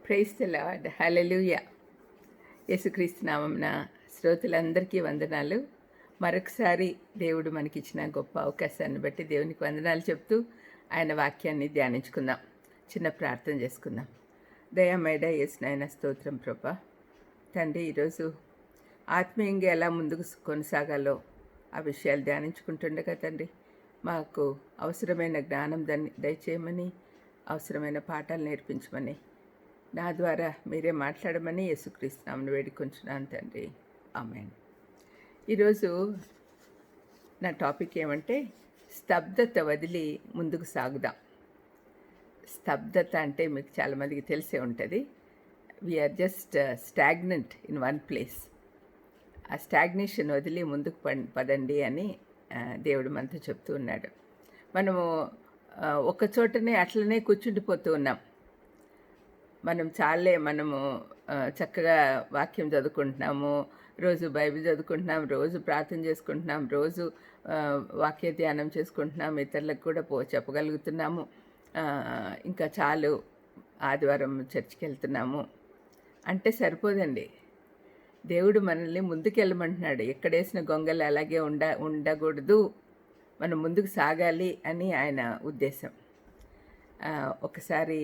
Praise the lord. హల్లెలూయా. యేసుక్రీస్తు నామమున శ్రోతలందరికీ వందనాలు. మరొకసారి దేవుడు మనకిచ్చిన గొప్ప అవకాశాన్ని బట్టి దేవునికి వందనాలు చెప్తూ ఆయన వాక్యాన్ని ధ్యానించుకుందాం. చిన్న ప్రార్థన చేసుకుందాం. దయామేడ యేసునాయన స్తోత్రం ప్రభా. తండ్రి, ఈరోజు ఆత్మీయంగా ఎలా ముందుకు కొనసాగాలో ఆ విషయాలు ధ్యానించుకుంటుండగా తండ్రి, మాకు అవసరమైన జ్ఞానం దయచేయమని, అవసరమైన పాఠాలు నేర్పించమని, నా ద్వారా మీరే మాట్లాడమని యేసుక్రీస్తు నామమున వేడుకొంచున్నాను తండ్రి. ఆమేన్. ఈరోజు నా టాపిక్ ఏమంటే, స్తబ్దత వదిలి ముందుకు సాగుదాం. స్తబ్దత అంటే మీకు చాలామందికి తెలిసే ఉంటుంది. We are just stagnant in one place. ఆ స్టాగ్నేషన్ వదిలి ముందుకు పదండి అని దేవుడు మనతో చెప్తూ ఉన్నాడు. మనము ఒక చోటనే అట్లనే కూర్చుండిపోతూ ఉన్నాం. మనము చక్కగా వాక్యం చదువుకుంటున్నాము, రోజు బైబిల్ చదువుకుంటున్నాం, రోజు ప్రార్థన చేసుకుంటున్నాం, రోజు వాక్య ధ్యానం చేసుకుంటున్నాం, ఇతరులకు కూడా చెప్పగలుగుతున్నాము. ఇంకా చాలు, ఆదివారం చర్చికి వెళ్తున్నాము అంటే సరిపోదండి. దేవుడు మనల్ని ముందుకెళ్ళమంటున్నాడు. ఎక్కడేసిన గొంగలు అలాగే ఉండకూడదు, మనం ముందుకు సాగాలి అని ఆయన ఉద్దేశం. ఒకసారి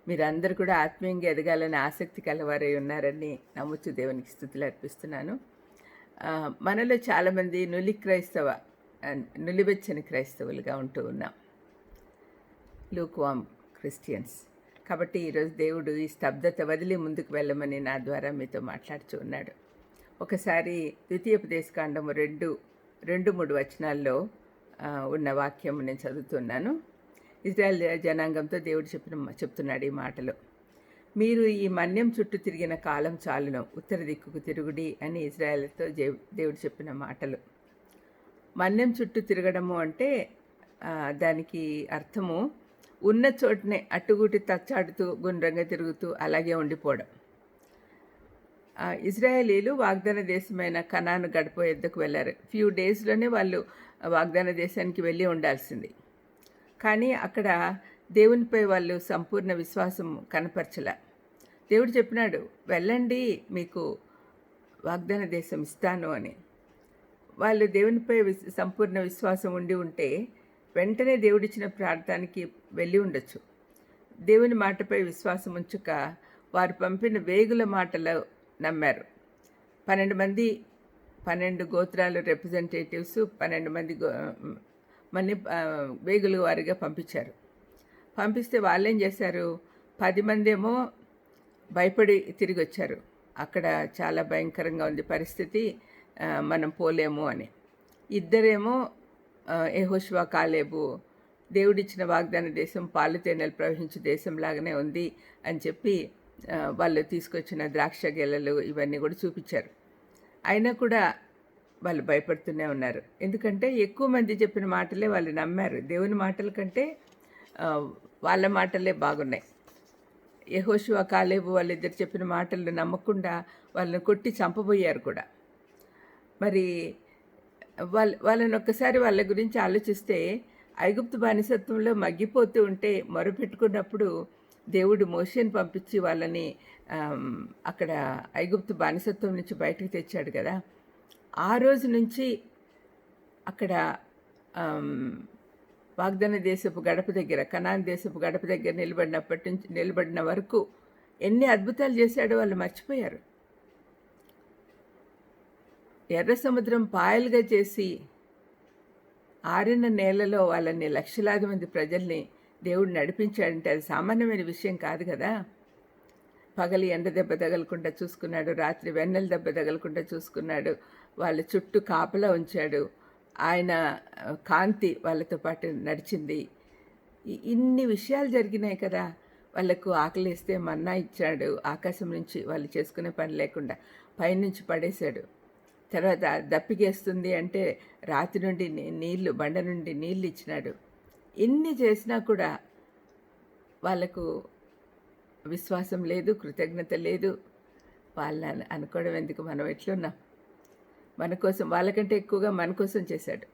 మీరందరూ కూడా ఆత్మీయంగా ఎదగాలని ఆసక్తి కలవారై ఉన్నారని నమ్ముచు దేవునికి స్తుతులు అర్పిస్తున్నాను. మనలో చాలామంది నులివెచ్చని క్రైస్తవులుగా ఉంటూ ఉన్నాం, లూక్వామ్ క్రిస్టియన్స్. కాబట్టి ఈరోజు దేవుడు ఈ స్తబ్దత వదిలి ముందుకు వెళ్ళమని నా ద్వారా మీతో మాట్లాడుతూ ఉన్నాడు. ఒకసారి ద్వితీయోపదేశకాండము 2-3 వచనాల్లో ఉన్న వాక్యం నేను చదువుతున్నాను. ఇజ్రాయెల్ జనాంగంతో దేవుడు చెప్తున్నాడు ఈ మాటలు. మీరు ఈ మన్యం చుట్టూ తిరిగిన కాలం చాలును, ఉత్తర దిక్కుకు తిరుగుడి అని ఇజ్రాయెల్తో దేవుడు చెప్పిన మాటలు. మన్యం చుట్టూ తిరగడము అంటే దానికి అర్థము ఉన్న చోటనే అట్టుగుటి తచ్చాడుతూ గుండ్రంగా తిరుగుతూ అలాగే ఉండిపోవడం. ఇజ్రాయేలీలు వాగ్దాన దేశమైన కనాను గడప యుద్ధకు వెళ్ళారు. ఫ్యూ డేస్లోనే వాళ్ళు వాగ్దాన దేశానికి వెళ్ళి ఉండాల్సింది. కానీ అక్కడ దేవునిపై వాళ్ళు సంపూర్ణ విశ్వాసం కనపరచలే. దేవుడు చెప్పినాడు, వెళ్ళండి, మీకు వాగ్దాన దేశం ఇస్తాను అని. వాళ్ళు దేవునిపై సంపూర్ణ విశ్వాసం ఉంటే వెంటనే దేవుడిచ్చిన ప్రార్థనకి వెళ్ళి ఉండొచ్చు. దేవుని మాటపై విశ్వాసం ఉంచక వారు పంపిన వేగుల మాటలు నమ్మారు. 12 గోత్రాలు రిప్రజెంటేటివ్స్ 12 మంది వేగుల వారిగా పంపిస్తే వాళ్ళేం చేశారు? 10 మంది ఏమో భయపడి తిరిగి వచ్చారు. అక్కడ చాలా భయంకరంగా ఉంది పరిస్థితి, మనం పోలేము అని. 2 యెహోషువ కాలేబు దేవుడిచ్చిన వాగ్దాన దేశం పాలు తేనెలు ప్రవహించే దేశంలాగానే ఉంది అని చెప్పి వాళ్ళు తీసుకొచ్చిన ద్రాక్ష గెలలు ఇవన్నీ కూడా చూపించారు. అయినా కూడా వాళ్ళు భయపడుతూనే ఉన్నారు. ఎందుకంటే ఎక్కువ మంది చెప్పిన మాటలే వాళ్ళు నమ్మారు. దేవుని మాటల కంటే వాళ్ళ మాటలే బాగున్నాయి. యెహోషువ కాలేబు వాళ్ళిద్దరు చెప్పిన మాటలు నమ్మకుండా వాళ్ళని కొట్టి చంపబోయారు కూడా. మరి వాళ్ళని ఒక్కసారి వాళ్ళ గురించి ఆలోచిస్తే, ఐగుప్తు బానిసత్వంలో మగ్గిపోతూ ఉంటే మొరపెట్టుకున్నప్పుడు దేవుడు మోషేని పంపించి వాళ్ళని అక్కడ ఐగుప్తు బానిసత్వం నుంచి బయటకు తెచ్చాడు కదా. ఆ రోజు నుంచి అక్కడ వాగ్దాన దేశపు గడప దగ్గర, కనాన్ దేశపు గడప దగ్గర నిలబడిన వరకు ఎన్ని అద్భుతాలు చేశాడో వాళ్ళు మర్చిపోయారు. ఎర్ర సముద్రం పాయలుగా చేసి ఆరిన నేలలో వాళ్ళని లక్షలాది మంది ప్రజల్ని దేవుడు నడిపించాడంటే అది సామాన్యమైన విషయం కాదు కదా. పగలి ఎండ దెబ్బ తగలకుండా చూసుకున్నాడు, రాత్రి వెన్నెల దెబ్బ తగలకుండా చూసుకున్నాడు, వాళ్ళ చుట్టూ కాపలా ఉంచాడు, ఆయన కాంతి వాళ్ళతో పాటు నడిచింది. ఇన్ని విషయాలు జరిగినాయి కదా. వాళ్ళకు ఆకలిస్తే మన్నా ఇచ్చాడు, ఆకాశం నుంచి వాళ్ళు చేసుకునే పని లేకుండా పైనుంచి పడేశాడు. తర్వాత దప్పికేస్తుంది అంటే రాతి నుండి నీళ్లు, బండ నుండి నీళ్ళు ఇచ్చినాడు. ఇన్ని చేసినా కూడా వాళ్ళకు విశ్వాసం లేదు, కృతజ్ఞత లేదు. వాళ్ళని అనుకోవడం ఎందుకు, మనం ఎట్లున్నాం? మన కోసం, వాళ్ళకంటే ఎక్కువగా మన కోసం చేశాడు.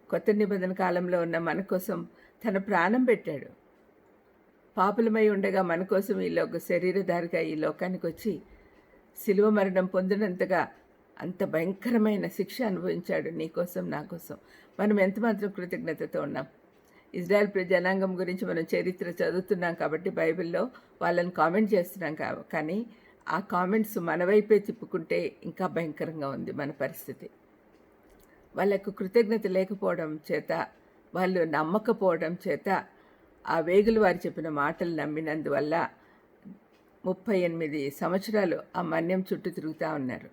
కొత్త నిబంధన కాలంలో ఉన్న మన కోసం తన ప్రాణం పెట్టాడు. పాపులమై ఉండగా మన కోసం శరీరధారిగా ఈ లోకానికి వచ్చి శిలువ మరణం పొందినంతగా అంత భయంకరమైన శిక్ష అనుభవించాడు నీ కోసం, నా కోసం. మనం ఎంతమాత్రం కృతజ్ఞతతో ఉన్నాం. ఇజ్రాయెల్ జనాంగం గురించి మనం చరిత్ర చదువుతున్నాం కాబట్టి బైబిల్లో వాళ్ళని కామెంట్ చేస్తున్నాం. కానీ ఆ కామెంట్స్ మన వైపే తిప్పుకుంటే ఇంకా భయంకరంగా ఉంది మన పరిస్థితి. వాళ్ళకు కృతజ్ఞత లేకపోవడం చేత, వాళ్ళు నమ్మకపోవడం చేత, ఆ వేగులు వారు చెప్పిన మాటలు నమ్మినందువల్ల 38 సంవత్సరాలు ఆ మన్యం చుట్టూ తిరుగుతూ ఉన్నారు.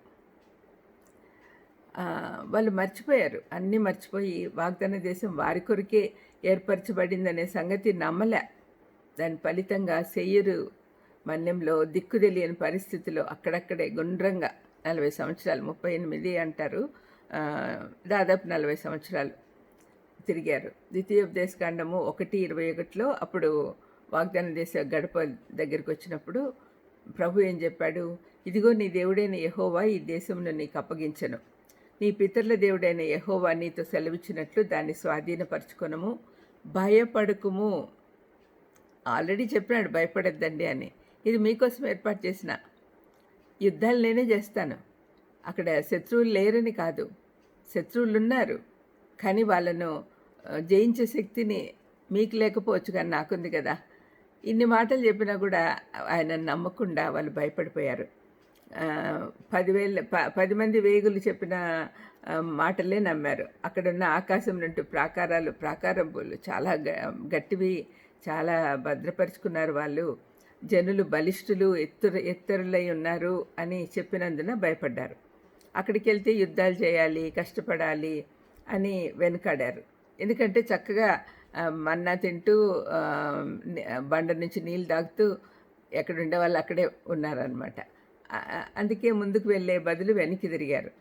వాళ్ళు మర్చిపోయారు, అన్నీ మర్చిపోయి వాగ్దాన దేశం వారి కొరికే ఏర్పరచబడిందనే సంగతి నమ్మలే. దాని ఫలితంగా సెయ్యూరు మన్యంలో దిక్కు తెలియని పరిస్థితిలో అక్కడక్కడే గుండ్రంగా 40 సంవత్సరాలు, 38 అంటారు, దాదాపు 40 సంవత్సరాలు తిరిగారు. ద్వితీయోపదేశకాండము 1:21 అప్పుడు వాగ్దాన దేశ గడప దగ్గరికి వచ్చినప్పుడు ప్రభు ఏం చెప్పాడు? ఇదిగో నీ దేవుడైన యెహోవా ఈ దేశమును నీకు అప్పగించను. నీ పితరుల దేవుడైన యెహోవా నీతో సెలవిచ్చినట్లు దాన్ని స్వాధీనపరచుకొనము, భయపడకుము. ఆల్రెడీ చెప్పినాడు భయపడద్దండి అని. ఇది మీకోసం ఏర్పాటు చేసిన యుద్ధాలు నేనే చేస్తాను. అక్కడ శత్రువులు లేరని కాదు, శత్రువులు ఉన్నారు, కానీ వాళ్ళను జయించే శక్తిని మీకు లేకపోవచ్చు, కానీ నాకుంది కదా. ఇన్ని మాటలు చెప్పినా కూడా ఆయన నమ్మకుండా వాళ్ళు భయపడిపోయారు. 10 మంది వేగులు చెప్పిన మాటలే నమ్మారు. అక్కడున్న ఆకాశం నుండి ప్రాకారములు చాలా గట్టివి, చాలా భద్రపరుచుకున్నారు వాళ్ళు. జనులు బలిష్ఠులు, ఎత్తరులై ఉన్నారు అని చెప్పినందున భయపడ్డారు. అక్కడికి వెళ్తే యుద్ధాలు చేయాలి, కష్టపడాలి అని వెనుకాడారు. ఎందుకంటే చక్కగా మన్నా తింటూ బండ నుంచి నీళ్ళు తాగుతూ ఎక్కడుండే వాళ్ళు అక్కడే ఉన్నారనమాట. అందుకే ముందుకు వెళ్ళే బదులు వెనక్కి తిరిగారు.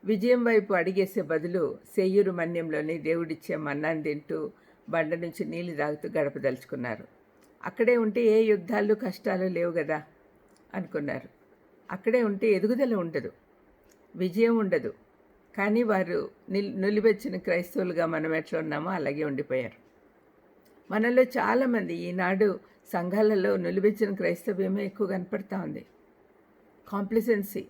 విజయం వైపు అడిగేసే బదులు సెయ్యూరు మన్యంలోని దేవుడిచ్చే మన్నాను తింటూ బండ నుంచి నీళ్ళు తాగుతూ గడపదలుచుకున్నారు. అక్కడే ఉంటే ఏ యుద్ధాలు కష్టాలు లేవు కదా అనుకున్నారు. అక్కడే ఉంటే ఎదుగుదల ఉండదు, విజయం ఉండదు. కానీ వారు నులివెచ్చిన క్రైస్తవులుగా మనం ఎట్లా ఉన్నామో అలాగే ఉండిపోయారు. మనలో చాలామంది ఈనాడు సంఘాలలో నులివెచ్చిన క్రైస్తవ్యమే ఎక్కువ కనపడతా ఉంది. కాంప్లిసెన్సీ.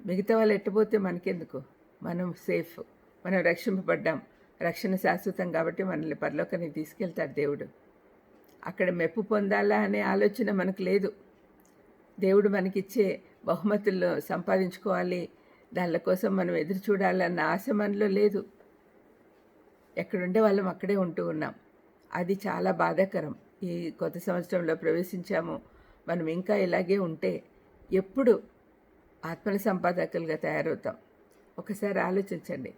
మిగతా వాళ్ళు ఎట్టబోతే మనకెందుకు, మనం సేఫ్, మనం రక్షింపబడ్డాం, రక్షణ శాశ్వతం కాబట్టి మనల్ని పరలోకానికి తీసుకెళ్తాడు దేవుడు. అక్కడ మెప్పు పొందాలా అనే ఆలోచన మనకు లేదు. దేవుడు మనకిచ్చే బహుమతుల్లో సంపాదించుకోవాలి, దానిల కోసం మనం ఎదురు చూడాలన్న ఆశ మనలో లేదు. ఎక్కడుండే వాళ్ళం అక్కడే ఉంటూ ఉన్నాం. అది చాలా బాధాకరం. ఈ కొత్త సంవత్సరంలో ప్రవేశించాము, మనం ఇంకా ఇలాగే ఉంటే ఎప్పుడు ఆత్మల సంపాదకులుగా తయారవుతాం? ఒకసారి ఆలోచించండి.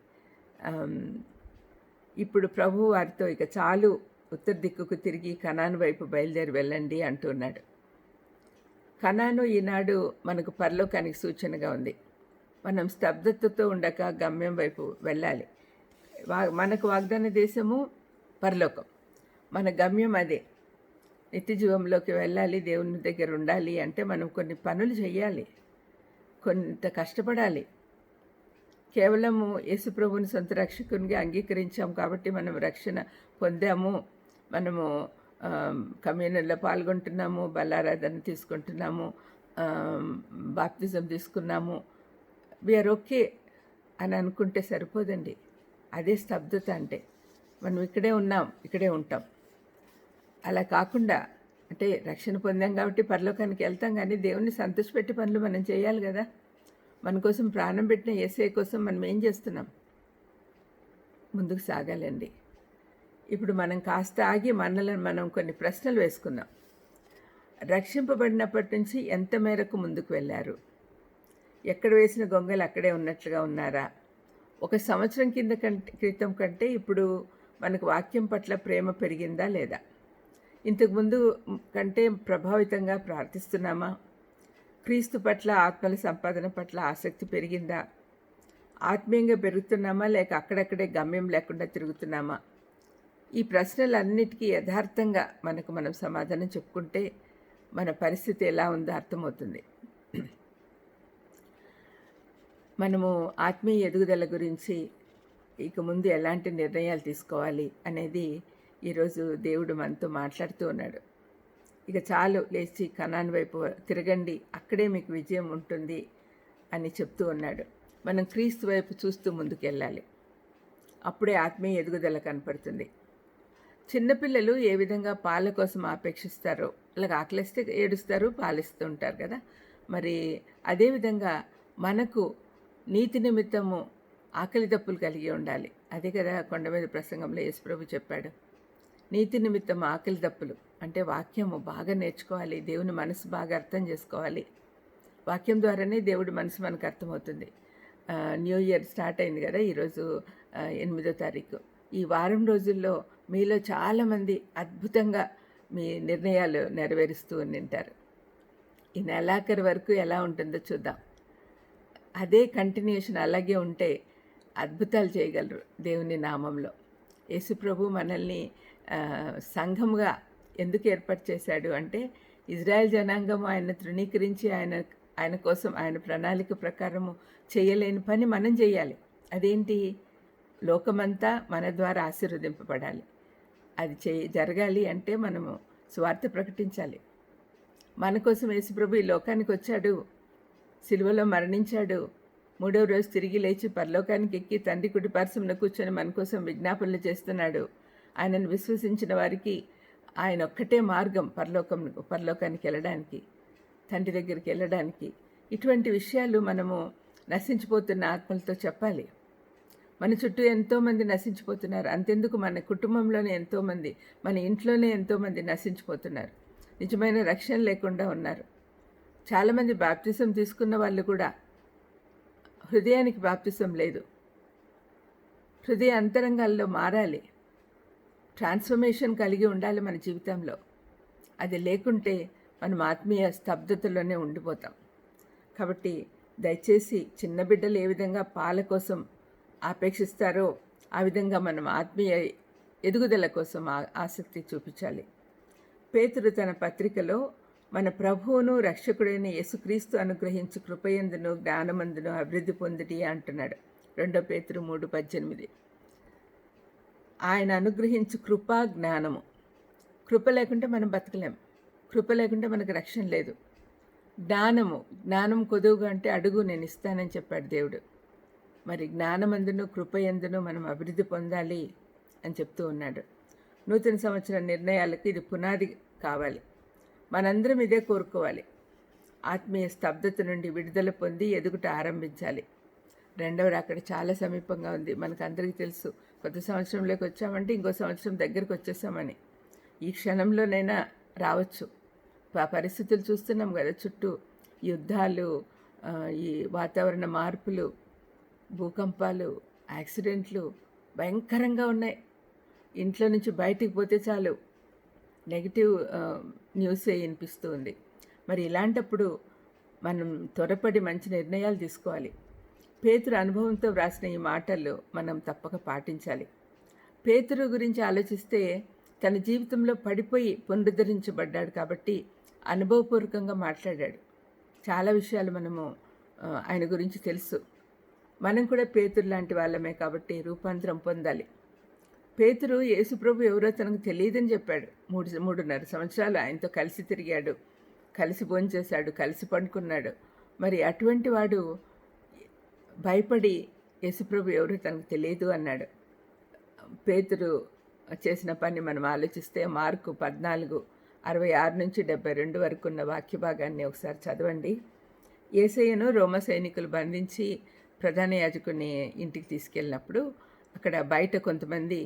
ఇప్పుడు ప్రభు వారితో ఇక చాలు, ఉత్తర దిక్కుకు తిరిగి కనాను వైపు బయలుదేరి వెళ్ళండి అంటున్నాడు. కనాను ఈనాడు మనకు పరలోకానికి సూచనగా ఉంది. మనం స్తబ్దతతో ఉండక గమ్యం వైపు వెళ్ళాలి. మనకు వాగ్దాన దేశము పరలోకం, మన గమ్యం అదే. నిత్య జీవంలోకి వెళ్ళాలి, దేవుని దగ్గర ఉండాలి అంటే మనం కొన్ని పనులు చేయాలి, కొంత కష్టపడాలి. కేవలము యేసుప్రభుని సొంత రక్షకునిగా అంగీకరించాము కాబట్టి మనం రక్షణ పొందాము, మనము కమ్యూనల్లో పాల్గొంటున్నాము, బలారాధన తీసుకుంటున్నాము, బాప్తిజం తీసుకున్నాము, వీఆర్ ఓకే అని అనుకుంటే సరిపోదండి. అదే స్తబ్దత అంటే. మనం ఇక్కడే ఉన్నాం, ఇక్కడే ఉంటాం. అలా కాకుండా, అంటే రక్షణ పొందాం కాబట్టి పరలోకానికి వెళ్తాం, కానీ దేవుణ్ణి సంతోషపెట్టే పనులు మనం చేయాలి కదా. మన కోసం ప్రాణం పెట్టిన యేసయ్య కోసం మనం ఏం చేస్తున్నాం? ముందుకు సాగాలండి. ఇప్పుడు మనం కాస్త ఆగి మనల్ని మనం కొన్ని ప్రశ్నలు వేసుకుందాం. రక్షింపబడినప్పటి నుంచి ఎంత మేరకు ముందుకు వెళ్ళారు? ఎక్కడ వేసిన గొంగలు అక్కడే ఉన్నట్లుగా ఉన్నారా? 1 సంవత్సరం క్రితం కంటే ఇప్పుడు మనకు వాక్యం పట్ల ప్రేమ పెరిగిందా లేదా? ఇంతకుముందు కంటే ప్రభావితంగా ప్రార్థిస్తున్నామా? క్రీస్తు పట్ల, ఆత్మల సంపాదన పట్ల ఆసక్తి పెరిగిందా? ఆత్మీయంగా పెరుగుతున్నామా, లేక అక్కడక్కడే గమ్యం లేకుండా తిరుగుతున్నామా? ఈ ప్రశ్నలన్నిటికీ యథార్థంగా మనం సమాధానం చెప్పుకుంటే మన పరిస్థితి ఎలా ఉందో అర్థమవుతుంది. మనము ఆత్మీయ ఎదుగుదల గురించి ఇక ముందు ఎలాంటి నిర్ణయాలు తీసుకోవాలి అనేది ఈరోజు దేవుడు మనతో మాట్లాడుతూ ఉన్నాడు. ఇక చాలు, లేచి కనాన్ వైపు తిరగండి, అక్కడే మీకు విజయం ఉంటుంది అని చెప్తూ ఉన్నాడు. మనం క్రీస్తు వైపు చూస్తూ ముందుకెళ్ళాలి. అప్పుడే ఆత్మీయ ఎదుగుదల కనపడుతుంది. చిన్నపిల్లలు ఏ విధంగా పాల కోసం ఆపేక్షిస్తారో, అలాగ ఆకలిస్తే ఏడుస్తారు, పాలిస్తూ ఉంటారు కదా. మరి అదేవిధంగా మనకు నీతి నిమిత్తము ఆకలి దప్పులు కలిగి ఉండాలి. అదే కదా కొండ మీద ప్రసంగంలో యేసుప్రభు చెప్పాడు. నీతి నిమిత్తం ఆకలి దప్పులు అంటే వాక్యము బాగా నేర్చుకోవాలి, దేవుని మనసు బాగా అర్థం చేసుకోవాలి. వాక్యం ద్వారానే దేవుడి మనసు మనకు అర్థమవుతుంది. న్యూ ఇయర్ స్టార్ట్ అయింది కదా, ఈరోజు 8వ తారీఖు. ఈ వారం రోజుల్లో మీలో చాలామంది అద్భుతంగా మీ నిర్ణయాలు నెరవేరుస్తూ ఉంటారు. ఈ నెలాఖరు వరకు ఎలా ఉంటుందో చూద్దాం. అదే కంటిన్యూషన్ అలాగే ఉంటే అద్భుతాలు చేయగలరు దేవుని నామంలో. యేసుప్రభు మనల్ని సంఘముగా ఎందుకు ఏర్పాటు చేశాడు అంటే, ఇజ్రాయెల్ జనాంగం ఆయన తృణీకరించి ఆయన కోసం ఆయన ప్రణాళిక ప్రకారము చేయలేని పని మనం చేయాలి. అదేంటి? లోకమంతా మన ద్వారా ఆశీర్వదింపబడాలి. అది జరగాలి అంటే మనము సువార్త ప్రకటించాలి. మన కోసం యేసుప్రభు ఈ లోకానికి వచ్చాడు, సిలువలో మరణించాడు, 3వ రోజు తిరిగి లేచి పరలోకానికి ఎక్కి తండ్రి కుడి పార్శ్వమున కూర్చొని మన కోసం విజ్ఞాపనలు చేస్తున్నాడు. ఆయనను విశ్వసించిన వారికి ఆయన ఒక్కటే మార్గం పరలోకానికి వెళ్ళడానికి, తండ్రి దగ్గరికి వెళ్ళడానికి. ఇటువంటి విషయాలు మనము నశించిపోతున్న ఆత్మలతో చెప్పాలి. మన చుట్టూ ఎంతోమంది నశించిపోతున్నారు. అంతెందుకు, మన కుటుంబంలోనే ఎంతోమంది, మన ఇంట్లోనే ఎంతోమంది నశించిపోతున్నారు, నిజమైన రక్షణ లేకుండా ఉన్నారు. చాలామంది బాప్తిసం తీసుకున్న వాళ్ళు కూడా హృదయానికి బాప్తిసం లేదు. హృదయ అంతరంగాల్లో మారాలి, ట్రాన్స్ఫర్మేషన్ కలిగి ఉండాలి మన జీవితంలో. అది లేకుంటే మనం ఆత్మీయ స్తబ్దతలోనే ఉండిపోతాం. కాబట్టి దయచేసి చిన్న బిడ్డలు ఏ విధంగా పాల కోసం ఆపేక్షిస్తారో ఆ విధంగా మనం ఆత్మీయ ఎదుగుదల కోసం ఆసక్తి చూపించాలి. పేతురు తన పత్రికలో మన ప్రభువును రక్షకుడైన యేసుక్రీస్తు అనుగ్రహించు కృపయందును జ్ఞానమందును అభివృద్ధి పొందిటి అంటున్నాడు. 2 పేతురు 3:18. ఆయన అనుగ్రహించు కృప, జ్ఞానము. కృప లేకుంటే మనం బతకలేం. కృప లేకుంటే మనకు రక్షణ లేదు. జ్ఞానం కొదువుగా అంటే అడుగు, నేను ఇస్తానని చెప్పాడు దేవుడు. మరి జ్ఞానమందును కృపయందును మనం అభివృద్ధి పొందాలి అని చెప్తూ ఉన్నాడు. నూతన సంవత్సర నిర్ణయాలకు ఇది పునాది కావాలి. మనందరం ఇదే కోరుకోవాలి. ఆత్మీయ స్తబ్దత నుండి విడుదల పొంది ఎదుగుట ఆరంభించాలి. 2వ రాకడ చాలా సమీపంగా ఉంది. మనకు అందరికీ తెలుసు, కొత్త సంవత్సరంలోకి వచ్చామంటే ఇంకో సంవత్సరం దగ్గరికి వచ్చేసామని. ఈ క్షణంలోనైనా రావచ్చు. పరిస్థితులు చూస్తున్నాం కదా, చుట్టూ యుద్ధాలు, ఈ వాతావరణ మార్పులు, భూకంపాలు, యాక్సిడెంట్లు భయంకరంగా ఉన్నాయి. ఇంట్లో నుంచి బయటికి పోతే చాలు నెగిటివ్ న్యూసే వినిపిస్తూ ఉంది. మరి ఇలాంటప్పుడు మనం త్వరపడి మంచి నిర్ణయాలు తీసుకోవాలి. పేతురు అనుభవంతో వ్రాసిన ఈ మాటలు మనం తప్పక పాటించాలి. పేతురు గురించి ఆలోచిస్తే తన జీవితంలో పడిపోయి పునరుద్ధరించబడ్డాడు కాబట్టి అనుభవపూర్వకంగా మాట్లాడాడు. చాలా విషయాలు మనము ఆయన గురించి తెలుసు. మనం కూడా పేతురు లాంటి వాళ్ళమే కాబట్టి రూపాంతరం పొందాలి. పేతురు యేసుప్రభు ఎవరో తనకు తెలియదని చెప్పాడు. 3.5 సంవత్సరాలు ఆయనతో కలిసి తిరిగాడు, కలిసి భోంచేశాడు, కలిసి పండుకున్నాడు. మరి అటువంటి వాడు భయపడి యేసుప్రభు ఎవరో తనకు తెలియదు అన్నాడు. పేతురు చేసిన పని మనం ఆలోచిస్తే మార్కు 14:66-72 వరకు ఉన్న వాక్య భాగాన్ని ఒకసారి చదవండి. యేసయ్యను రోమ సైనికులు బంధించి ప్రధాన యాజకుని ఇంటికి తీసుకెళ్ళినప్పుడు అక్కడ బయట కొంతమంది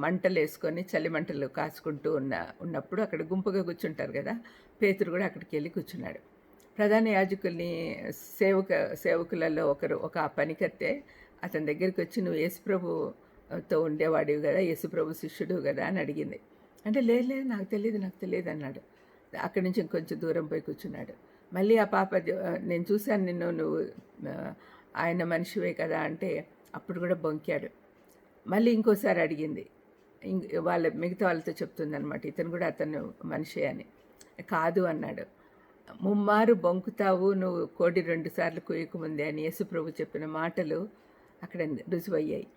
మంటలు వేసుకొని చలి మంటలు కాచుకుంటూ ఉన్నప్పుడు అక్కడ గుంపుగా కూర్చుంటారు కదా, పేతురు కూడా అక్కడికి వెళ్ళి కూర్చున్నాడు. ప్రధాన యాజకుల్ని సేవకులలో ఒక పనికర్తే అతని దగ్గరికి వచ్చి, నువ్వు యేసుప్రభుతో ఉండేవాడివి కదా, యేసుప్రభు శిష్యుడు కదా అని అడిగింది. అంటే లేదు నాకు తెలియదు అన్నాడు. అక్కడి నుంచి ఇంకొంచెం దూరం పోయి కూర్చున్నాడు. మళ్ళీ ఆ పాప, నేను చూశాను నిన్ను, నువ్వు ఆయన మనిషివే కదా అంటే అప్పుడు కూడా బొంకాడు. మళ్ళీ ఇంకోసారి అడిగింది. మిగతా వాళ్ళతో చెప్తుందనమాట, ఇతను కూడా అతను మనిషే అని. కాదు అన్నాడు. ముమ్మారు బొంకుతావు, నువ్వు కోడి 2 సార్లు కూయకముందే అని యేసుప్రభు చెప్పిన మాటలు అక్కడ రుజువయ్యాయి.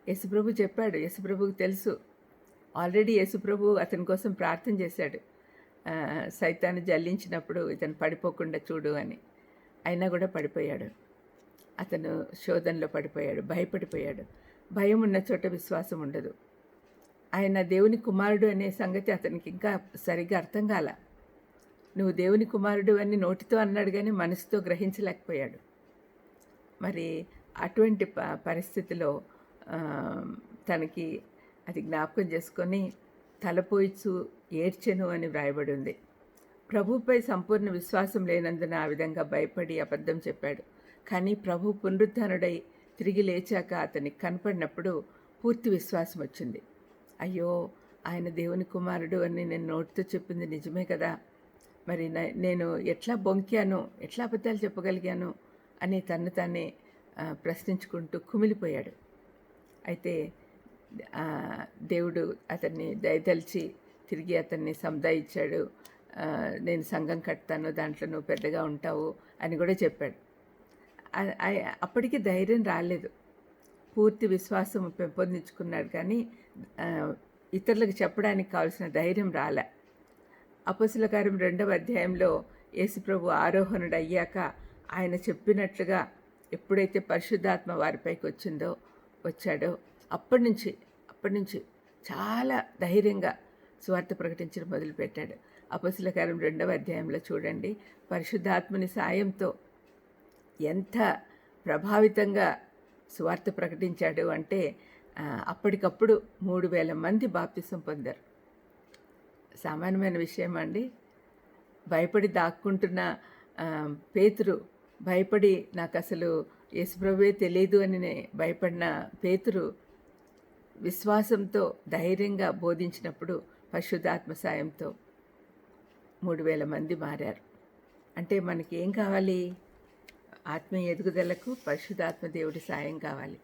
యేసుప్రభు చెప్పాడు. యేసుప్రభుకి తెలుసు ఆల్రెడీ యేసుప్రభు అతని కోసం ప్రార్థన చేశాడు. సైతాన్ని జల్లించినప్పుడు ఇతను పడిపోకుండా చూడు అని. అయినా కూడా పడిపోయాడు. అతను శోధనలో పడిపోయాడు, భయపడిపోయాడు. భయం ఉన్న చోట విశ్వాసం ఉండదు. ఆయన దేవుని కుమారుడు అనే సంగతి అతనికి ఇంకా సరిగ్గా అర్థం కాల. నువ్వు దేవుని కుమారుడు అని నోటితో అన్నాడు కానీ మనసుతో గ్రహించలేకపోయాడు. మరి అటువంటి పరిస్థితిలో తనకి అది జ్ఞాపకం చేసుకొని తలపోయిచు ఏడ్చెను అని వ్రాయబడి ఉంది. ప్రభుపై సంపూర్ణ విశ్వాసం లేనందున ఆ విధంగా భయపడి అబద్ధం చెప్పాడు. కానీ ప్రభు పునరుద్ధానుడై తిరిగి లేచాక అతనికి కనపడినప్పుడు పూర్తి విశ్వాసం వచ్చింది. అయ్యో, ఆయన దేవుని కుమారుడు అని నేను నోటితో చెప్పింది నిజమే కదా, మరి నేను ఎట్లా బొంకాను, ఎట్లా అబద్ధాలు చెప్పగలిగాను అని తను తానే ప్రశ్నించుకుంటూ కుమిలిపోయాడు. అయితే దేవుడు అతన్ని దయతలిచి తిరిగి అతన్ని సముదాయించాడు. నేను సంఘం కడతాను, దాంట్లో నువ్వు పెద్దగా ఉంటావు అని కూడా చెప్పాడు. అప్పటికి ధైర్యం రాలేదు. పూర్తి విశ్వాసం పెంపొందించుకున్నాడు కానీ ఇతరులకు చెప్పడానికి కావాల్సిన ధైర్యం రాలే. అపొస్తలుల కార్యం 2వ అధ్యాయంలో యేసుప్రభు ఆరోహణుడు అయ్యాక ఆయన చెప్పినట్లుగా ఎప్పుడైతే పరిశుద్ధాత్మ వారిపైకి వచ్చాడో అప్పటి నుంచి చాలా ధైర్యంగా సువార్త ప్రకటించడం మొదలుపెట్టాడు. అపొస్తలుల కార్యం 2వ అధ్యాయంలో చూడండి, పరిశుద్ధాత్మని సాయంతో ఎంత ప్రభావితంగా సువార్త ప్రకటించాడు అంటే అప్పటికప్పుడు 3,000 మంది బాప్తిసం పొందారు. సామాన్యమైన విషయం అండి. భయపడి దాక్కుంటున్న పేతురు, భయపడి నాకు అసలు యేసుప్రభువే తెలియదు అని భయపడిన పేతురు విశ్వాసంతో ధైర్యంగా బోధించినప్పుడు పరిశుద్ధాత్మ సాయంతో 3,000 మంది మారారు. అంటే మనకి ఏం కావాలి? ఆత్మీయ ఎదుగుదలకు పరిశుద్ధాత్మ దేవుడి సాయం కావాలి.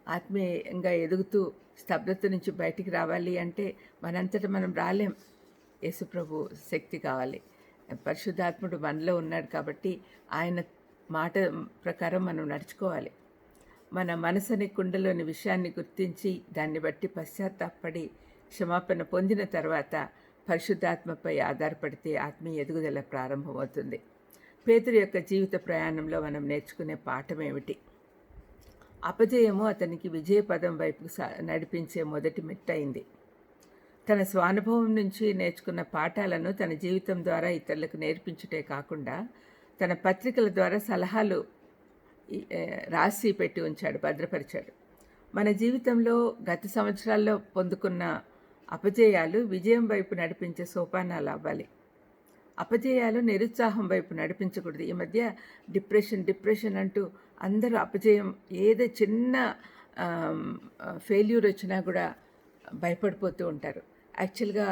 ఆత్మీయంగా ఎదుగుతూ స్తబ్దత నుంచి బయటికి రావాలి అంటే మనంతటా మనం రాలేం. యేసుప్రభు శక్తి కావాలి. పరిశుద్ధాత్ముడు మనలో ఉన్నాడు కాబట్టి ఆయన మాట ప్రకారం మనం నడుచుకోవాలి. మన మనసుని కుండలోని విషయాన్ని గుర్తించి దాన్ని బట్టి పశ్చాత్తాపడి క్షమాపణ పొందిన తర్వాత పరిశుద్ధాత్మపై ఆధారపడితే ఆత్మీయ ఎదుగుదల ప్రారంభమవుతుంది. పేతురు యొక్క జీవిత ప్రయాణంలో మనం నేర్చుకునే పాఠం ఏమిటి? అపజయము అతనికి విజయపదం వైపు నడిపించే మొదటి మెట్టయింది. తన స్వానుభవం నుంచి నేర్చుకున్న పాఠాలను తన జీవితం ద్వారా ఇతరులకు నేర్పించుటే కాకుండా తన పత్రికల ద్వారా సలహాలు రాసి పెట్టి ఉంచాడు, భద్రపరిచాడు. మన జీవితంలో గత సంవత్సరాల్లో పొందుకున్న అపజయాలు విజయం వైపు నడిపించే సోపానాలు అవ్వాలి. అపజయాలు నిరుత్సాహం వైపు నడిపించకూడదు. ఈ మధ్య డిప్రెషన్ అంటూ అందరూ అపజయం, ఏదో చిన్న ఫెయిల్యూర్ వచ్చినా కూడా భయపడిపోతూ ఉంటారు. యాక్చువల్గా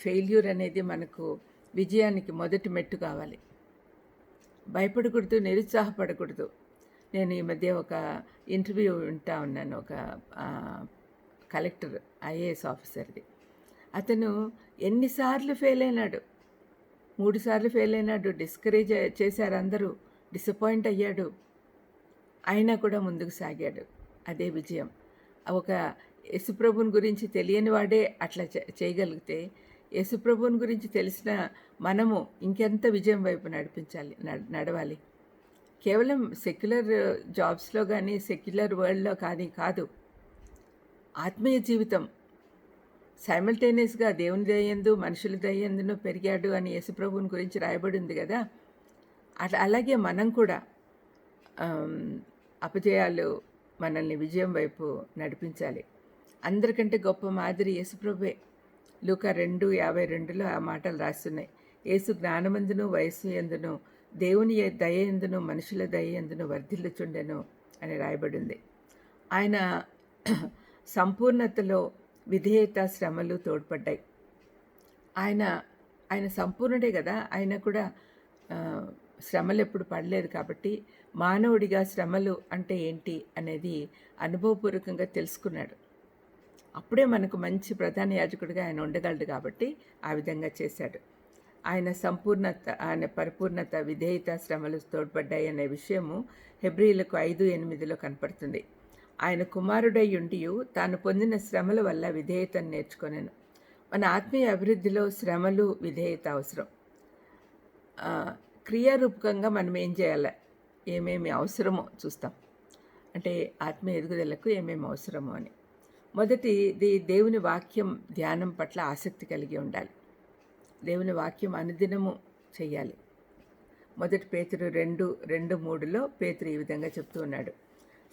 ఫెయిల్యూర్ అనేది మనకు విజయానికి మొదటి మెట్టు కావాలి. భయపడకూడదు, నిరుత్సాహపడకూడదు. నేను ఈ మధ్య ఒక ఇంటర్వ్యూ వింటా ఉన్నాను, ఒక కలెక్టర్ ఐఏఎస్ ఆఫీసర్ది. అతను ఎన్నిసార్లు ఫెయిల్ అయినాడు, 3 సార్లు ఫెయిల్ అయినాడు. డిస్కరేజ్ చేశారు అందరూ, డిసప్పాయింట్ అయ్యాడు. అయినా కూడా ముందుకు సాగాడు. అదే విజయం. ఒక యేసుప్రభుని గురించి తెలియని వాడే అట్లా చేయగలిగితే యేసుప్రభుని గురించి తెలిసిన మనము ఇంకెంత విజయం వైపు నడవాలి. కేవలం సెక్యులర్ జాబ్స్లో కానీ సెక్యులర్ వరల్డ్లో కానీ కాదు, ఆత్మీయ జీవితం సైమల్టేనియస్గా దేవుని దయందు మనుషుల దయందును పెరిగాడు అని యేసుప్రభుని గురించి రాయబడి ఉంది కదా. అలాగే మనం కూడా అపజయాలు మనల్ని విజయం వైపు నడిపించాలి. అందరికంటే గొప్ప మాదిరి యేసుప్రభువే. లూకా 2:52లో ఆ మాటలు రాస్తున్నాయి. యేసు జ్ఞానమందును వయస్సు ఎందును దేవుని దయ ఎందును మనుషుల దయ ఎందును వర్ధిల్లుచుండెను అని రాయబడి ఉంది. ఆయన సంపూర్ణతలో విధేయత, శ్రమలు తోడ్పడ్డాయి. ఆయన సంపూర్ణుడే కదా. ఆయన కూడా శ్రమలు ఎప్పుడు పడలేదు కాబట్టి మానవుడిగా శ్రమలు అంటే ఏంటి అనేది అనుభవపూర్వకంగా తెలుసుకున్నాడు. అప్పుడే మనకు మంచి ప్రధాన యాజకుడిగా ఆయన ఉండగలడు కాబట్టి ఆ విధంగా చేశాడు. ఆయన సంపూర్ణత, ఆయన పరిపూర్ణత, విధేయత, శ్రమలు తోడ్పడ్డాయి అనే విషయము హెబ్రీయులకు 5:8లో కనపడుతుంది. ఆయన కుమారుడై ఉండియు తాను పొందిన శ్రమల వల్ల విధేయతను నేర్చుకొనెను. మన ఆత్మీయ అభివృద్ధిలో శ్రమలు, విధేయత అవసరం. క్రియారూపకంగా మనం ఏం చేయాలి, ఏమేమి అవసరమో చూస్తాం. అంటే ఆత్మీయ ఎదుగుదలకు ఏమేమి అవసరమో అని. మొదటిది, దేవుని వాక్యం ధ్యానం పట్ల ఆసక్తి కలిగి ఉండాలి. దేవుని వాక్యం అనుదినము చెయ్యాలి. మొదటి పేతురు 2:3లో పేతురు ఈ విధంగా చెప్తూ ఉన్నాడు,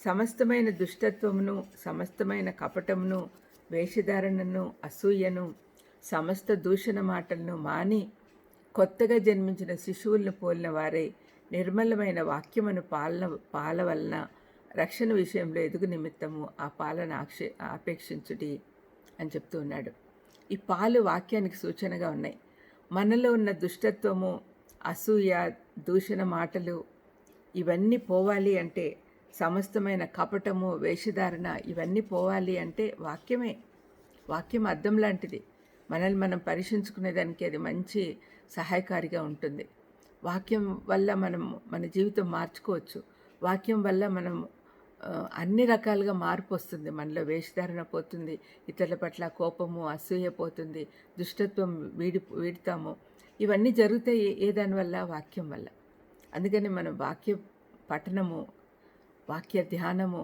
సమస్తమైన దుష్టత్వమును, సమస్తమైన కపటమును, వేషధారణను, అసూయను, సమస్త దూషణ మాటలను మాని కొత్తగా జన్మించిన శిశువులను పోలిన వారే నిర్మలమైన వాక్యమును పాల వలన రక్షణ విషయంలో ఎదుగు నిమిత్తము ఆ పాలను ఆపేక్షించుడి అని చెప్తూ ఉన్నాడు. ఈ పాలు వాక్యానికి సూచనగా ఉన్నాయి. మనలో ఉన్న దుష్టత్వము, అసూయ, దూషణ మాటలు ఇవన్నీ పోవాలి అంటే, సమస్తమైన కపటము, వేషధారణ ఇవన్నీ పోవాలి అంటే వాక్యమే. వాక్యం అద్దం లాంటిది. మనల్ని మనం పరీక్షించుకునేదానికి అది మంచి సహాయకారిగా ఉంటుంది. వాక్యం వల్ల మనం మన జీవితం మార్చుకోవచ్చు. వాక్యం వల్ల మనం అన్ని రకాలుగా మార్పు వస్తుంది. మనలో వేషధారణ పోతుంది, ఇతరుల పట్ల కోపము, అసూయ పోతుంది, దుష్టత్వం వీడుతాము. ఇవన్నీ జరుగుతాయి దానివల్ల, వాక్యం వల్ల. అందుకని మనం వాక్య పఠనము, వాక్య ధ్యానము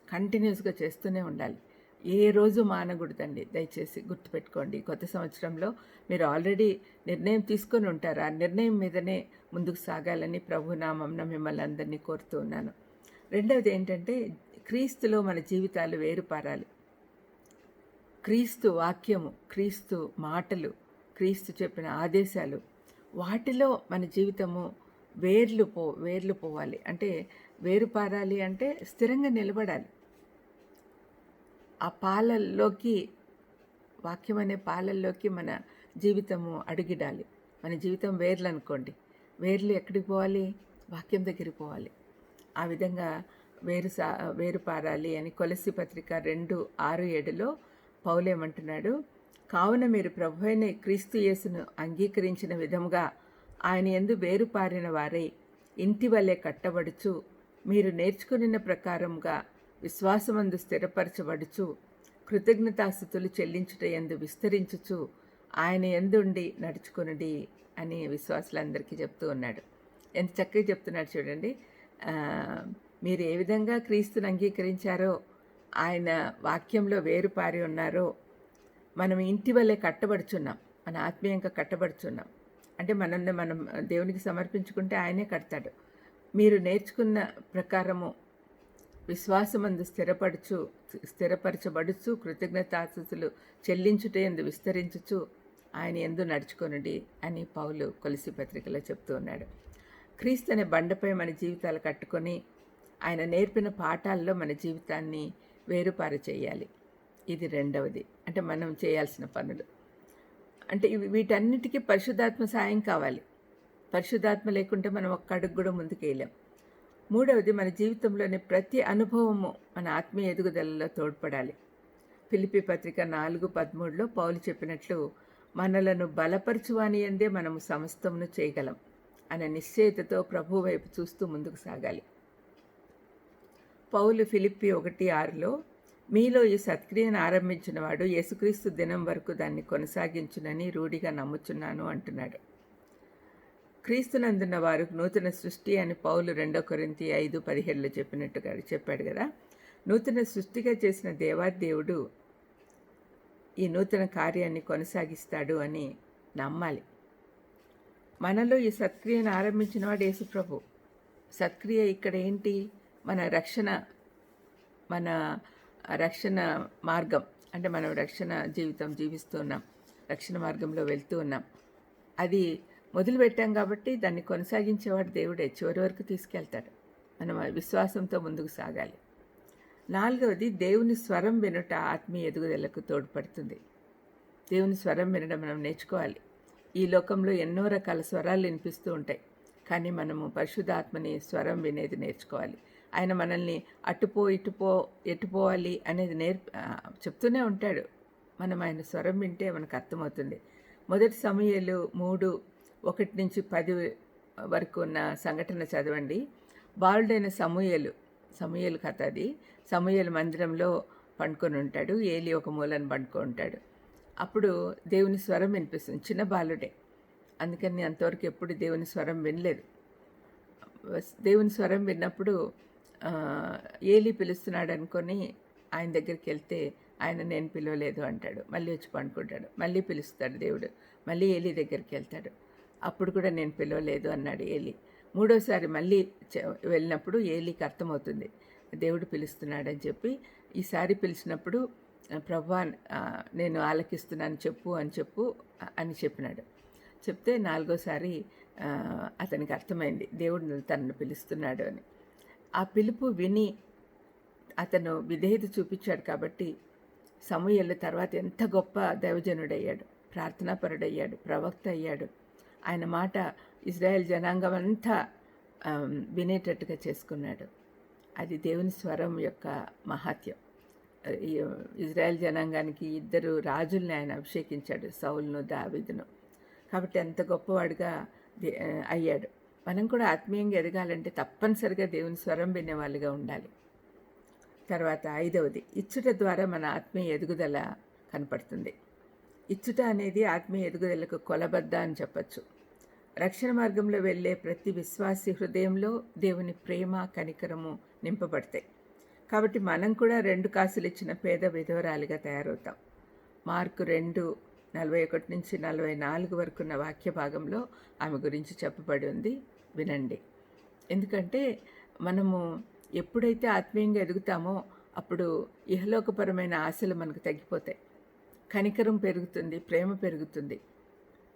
కంటిన్యూస్గా చేస్తూనే ఉండాలి. ఏ రోజు మానకూడదండి. దయచేసి గుర్తుపెట్టుకోండి. కొత్త సంవత్సరంలో మీరు ఆల్రెడీ నిర్ణయం తీసుకొని ఉంటారు. ఆ నిర్ణయం మీదనే ముందుకు సాగాలని ప్రభునామంన మిమ్మల్ని అందరినీ కోరుతూ ఉన్నాను. రెండవది ఏంటంటే, క్రీస్తులో మన జీవితాలు వేరుపారాలి. క్రీస్తు వాక్యము, క్రీస్తు మాటలు, క్రీస్తు చెప్పిన ఆదేశాలు, వాటిలో మన జీవితము వేర్లు పోవాలి. అంటే వేరుపారాలి అంటే స్థిరంగా నిలబడాలి. ఆ పాలల్లోకి, వాక్యం అనే పాలల్లోకి మన జీవితము అడుగిడాలి. మన జీవితం వేర్లు అనుకోండి. వేర్లు ఎక్కడికి పోవాలి? వాక్యం దగ్గరికి పోవాలి. ఆ విధంగా వేరు పారాలి అని కొలస్సీ పత్రిక 2:6-7లో పౌలేమంటున్నాడు, కావున మీరు ప్రభువైన క్రీస్తు యేసును అంగీకరించిన విధముగా ఆయన యందు వేరుపారిన వారై ఇంటి వలె కట్టబడుచు, మీరు నేర్చుకున్న ప్రకారముగా విశ్వాసమందు స్థిరపరచబడుచు, కృతజ్ఞతాస్తుతులు చెల్లించుట యందు విస్తరించుచు ఆయన యందుండి నడుచుకొనుడి అని విశ్వాసులందరికీ చెప్తూ ఉన్నాడు. ఎంత చక్కగా చెప్తున్నాడు చూడండి. మీరు ఏ విధంగా క్రీస్తుని అంగీకరించారో, ఆయన వాక్యంలో వేరుపారి ఉన్నారో, మనం ఇంటి వల్లే కట్టబడుచున్నాం. మన ఆత్మీయంగా కట్టబడుచున్నాం. అంటే మనల్ని మనం దేవునికి సమర్పించుకుంటే ఆయనే కడతాడు. మీరు నేర్చుకున్న ప్రకారము విశ్వాసమందు స్థిరపరచబడుచు, కృతజ్ఞతాస్తుతులు చెల్లించుట యందు విస్తరించుచు ఆయన యందు నడుచుకొనుడి అని పౌలు కొలస్సీ పత్రికలో చెప్తూ ఉన్నాడు. క్రీస్తు అనే బండపై మన జీవితాలు కట్టుకొని ఆయన నేర్పిన పాఠాల్లో మన జీవితాన్ని వేరుపార చేయాలి. ఇది రెండవది. అంటే మనం చేయాల్సిన పనులు. అంటే వీటన్నిటికీ పరిశుద్ధాత్మ సాయం కావాలి. పరిశుద్ధాత్మ లేకుంటే మనం ఒక్క అడుగు కూడా ముందుకు వేయలేం. మూడవది, మన జీవితంలోని ప్రతి అనుభవము మన ఆత్మీయ ఎదుగుదలలో తోడ్పడాలి. ఫిలిప్పీ పత్రిక 4:13లో పౌలు చెప్పినట్లు, మనలను బలపరచువాని యందే మనము సమస్తమును చేయగలం అనే నిశ్చయతతో ప్రభు వైపు చూస్తూ ముందుకు సాగాలి. పౌలు ఫిలిప్పీ 1:6లో, మీలో ఈ సత్క్రియను ఆరంభించిన వాడు యేసుక్రీస్తు దినం వరకు దాన్ని కొనసాగించునని రూఢిగా నమ్ముచున్నాను అంటున్నాడు. క్రీస్తునందున్న వారు నూతన సృష్టి అని పౌలు 2 కొరింథీ 5:17లో చెప్పాడు కదా. నూతన సృష్టిగా చేసిన దేవాదేవుడు ఈ నూతన కార్యాన్ని కొనసాగిస్తాడు అని నమ్మాలి. మనలో ఈ సత్క్రియను ఆరంభించిన వాడు యేసు ప్రభు. సత్క్రియ ఇక్కడ ఏంటి? మన రక్షణ మార్గం. అంటే మనం రక్షణ జీవితం జీవిస్తున్నాం, రక్షణ మార్గంలో వెళ్తూ ఉన్నాం. అది మొదలుపెట్టాం కాబట్టి దాన్ని కొనసాగించేవాడు దేవుడే. చివరి వరకు తీసుకెళ్తాడు. మనం విశ్వాసంతో ముందుకు సాగాలి. నాలుగవది, దేవుని స్వరం వినుట ఆత్మీయ ఎదుగుదలకు తోడ్పడుతుంది. దేవుని స్వరం వినడం మనం నేర్చుకోవాలి. ఈ లోకంలో ఎన్నో రకాల స్వరాలు వినిపిస్తూ ఉంటాయి. కానీ మనము పరిశుద్ధాత్మని స్వరం వినేది నేర్చుకోవాలి. ఆయన మనల్ని ఎటుపోవాలి అనేది చెప్తూనే ఉంటాడు. మనం ఆయన స్వరం వింటే మనకు అర్థమవుతుంది. 1 సమూయేలు 3:1-10 వరకు ఉన్న సంఘటన చదవండి. బాలుడైన సమూయేలు సమూయేలు కథ అది. సమూయేలు మందిరంలో పండుకొని ఉంటాడు, ఏలి ఒక మూలను పండుకొని ఉంటాడు. అప్పుడు దేవుని స్వరం వినిపిస్తుంది. చిన్న బాలుడే, అందుకని అంతవరకు ఎప్పుడు దేవుని స్వరం వినలేదు. దేవుని స్వరం విన్నప్పుడు ఏలి పిలుస్తున్నాడు అనుకొని ఆయన దగ్గరికి వెళ్తే ఆయన నేను పిలవలేదు అంటాడు. మళ్ళీ వచ్చి పండుకుంటాడు. మళ్ళీ పిలుస్తాడు దేవుడు. మళ్ళీ ఏలి దగ్గరికి వెళ్తాడు. అప్పుడు కూడా నేను పిలవలేదు అన్నాడు ఏలి. మూడోసారి మళ్ళీ వెళ్ళినప్పుడు ఏలికి అర్థమవుతుంది దేవుడు పిలుస్తున్నాడని చెప్పి. ఈసారి పిలిచినప్పుడు ప్రభువా నేను ఆలకిస్తున్నాను చెప్పు అని చెప్పినాడు. చెప్తే నాలుగోసారి అతనికి అర్థమైంది దేవుడు తనను పిలుస్తున్నాడు అని. ఆ పిలుపు విని అతను విధేయత చూపించాడు కాబట్టి సమూయేలు తర్వాత ఎంత గొప్ప దైవజనుడయ్యాడు, ప్రార్థనాపరుడయ్యాడు, ప్రవక్త అయ్యాడు. ఆయన మాట ఇజ్రాయెల్ జనాంగం అంతా వినేటట్టుగా చేసుకున్నాడు. అది దేవుని స్వరం యొక్క మహాత్యం. ఇజ్రాయెల్ జనాంగానికి 2 రాజుల్ని ఆయన అభిషేకించాడు, సౌలును దావీదును. కాబట్టి అంత గొప్పవాడుగా అయ్యాడు. మనం కూడా ఆత్మీయంగా ఎదగాలంటే తప్పనిసరిగా దేవుని స్వరం వినేవాళ్ళుగా ఉండాలి. తర్వాత 5వది, ఇచ్చుట ద్వారా మన ఆత్మీయ ఎదుగుదల కనపడుతుంది. ఇచ్చుట అనేది ఆత్మీయ ఎదుగుదలకు కొలబద్ద అని చెప్పచ్చు. రక్షణ మార్గంలో వెళ్ళే ప్రతి విశ్వాసి హృదయంలో దేవుని ప్రేమ, కనికరము నింపబడతాయి. కాబట్టి మనం కూడా 2 కాసులు ఇచ్చిన పేద విధవరాలిగా తయారవుతాం. మార్కు 2:41-44 వరకు ఉన్న వాక్య భాగంలో ఆమె గురించి చెప్పబడి ఉంది, వినండి. ఎందుకంటే మనము ఎప్పుడైతే ఆత్మీయంగా ఎదుగుతామో అప్పుడు ఇహలోకపరమైన ఆశలు మనకు తగ్గిపోతాయి. కనికరం పెరుగుతుంది, ప్రేమ పెరుగుతుంది,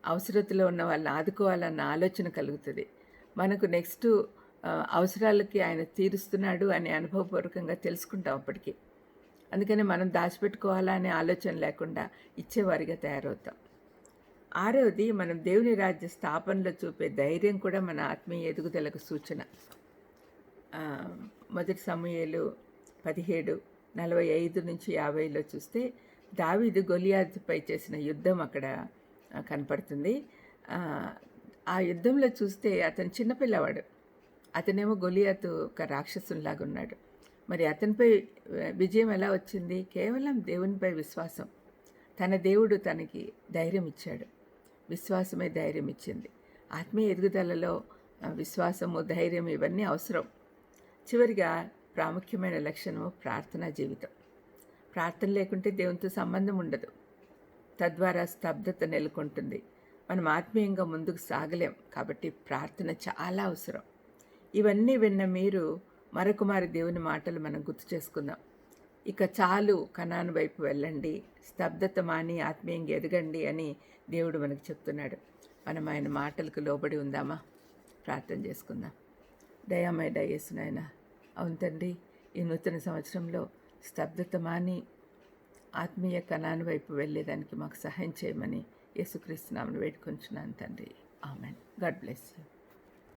అవసరతలో ఉన్న వాళ్ళని ఆదుకోవాలన్న ఆలోచన కలుగుతుంది. మనకు నెక్స్ట్ అవసరాలకి ఆయన తీరుస్తున్నాడు అని అనుభవపూర్వకంగా తెలుసుకుంటాం అప్పటికి. అందుకని మనం దాచిపెట్టుకోవాలా అనే ఆలోచన లేకుండా ఇచ్చేవారిగా తయారవుతాం. 6వది, మనం దేవుని రాజ్య స్థాపనలో చూపే ధైర్యం కూడా మన ఆత్మీయ ఎదుగుదలకు సూచన. 1 సమూయేలు 17:45-50లో చూస్తే దావీదు గొలియాతుపై చేసిన యుద్ధం అక్కడ కనపడుతుంది. ఆ యుద్ధంలో చూస్తే అతను చిన్నపిల్లవాడు, అతనేమో గొలియాతు ఒక రాక్షసునిలాగా ఉన్నాడు. మరి అతనిపై విజయం ఎలా వచ్చింది? కేవలం దేవునిపై విశ్వాసం. తన దేవుడు తనకి ధైర్యం ఇచ్చాడు, విశ్వాసమే ధైర్యం ఇచ్చింది. ఆత్మీయ ఎదుగుదలలో విశ్వాసము, ధైర్యం ఇవన్నీ అవసరం. చివరిగా ప్రాముఖ్యమైన లక్షణము ప్రార్థనా జీవితం. ప్రార్థన లేకుంటే దేవునితో సంబంధం ఉండదు. తద్వారా స్తబ్దత నెలకొంటుంది. మనం ఆత్మీయంగా ముందుకు సాగలేం. కాబట్టి ప్రార్థన చాలా అవసరం. ఇవన్నీ విన్న మీరు మరొకమారి దేవుని మాటలు మనం గుర్తు చేసుకుందాం. ఇక చాలు, కనాను వైపు వెళ్ళండి, స్తబ్దత మాని ఆత్మీయంగా ఎదగండి అని దేవుడు మనకు చెప్తున్నాడు. మనం ఆయన మాటలకు లోబడి ఉందామా? ప్రార్థన చేసుకుందాం. దయామయ యేసు నాయన, అవును తండ్రి, ఈ నూతన సంవత్సరంలో స్తబ్దత మాని ఆత్మీయ కనాను వైపు వెళ్ళేదానికి మాకు సహాయం చేయమని యేసుక్రీస్తు నామమున వేడుకొంచున్నాను తండ్రి. ఆమెన్. God bless you.